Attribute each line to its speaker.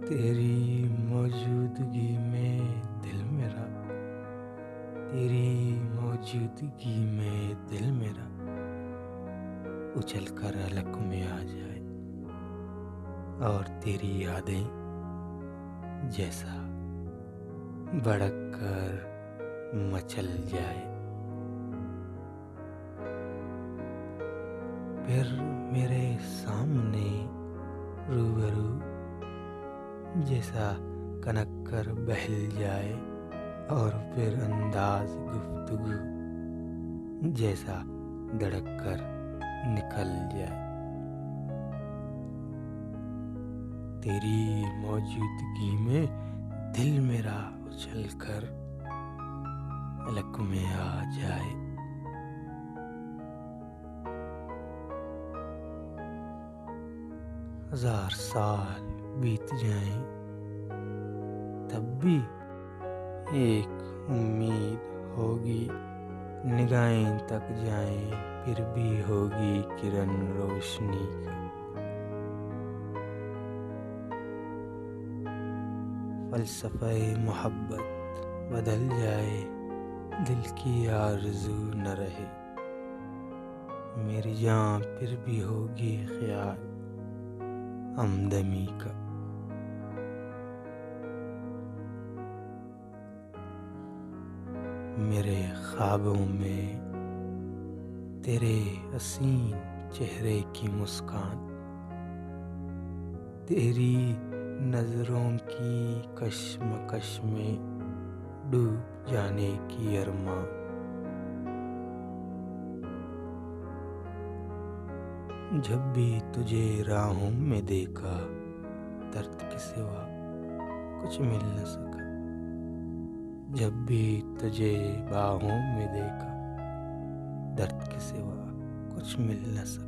Speaker 1: तेरी मौजूदगी में दिल मेरा, तेरी मौजूदगी में दिल मेरा उछल कर अलग में आ जाए और तेरी यादें जैसा भड़क कर मचल जाए। फिर मेरे सामने रूबरू जैसा कनक कर बहल जाए और फिर अंदाज गुफ्तगू जैसा धड़क कर निकल जाए। तेरी मौजूदगी में दिल मेरा उछल कर अलग में आ जाए। हजार साल बीत जाएं तब भी एक उम्मीद होगी, निगाहें तक जाएं फिर भी होगी किरण रोशनी का। फ़लसफ़े मोहब्बत बदल जाए, दिल की आरज़ू न रहे, मेरी जान फिर भी होगी ख्याल हमदमी का। मेरे ख्वाबों में तेरे हसीन चेहरे की मुस्कान, तेरी नज़रों की कश्मकश में डूब जाने की अरमां। जब भी तुझे राहों में देखा, दर्द के सिवा कुछ मिल न सका। जब भी तुझे बाहों में देखा, दर्द के सिवा कुछ मिल न सका।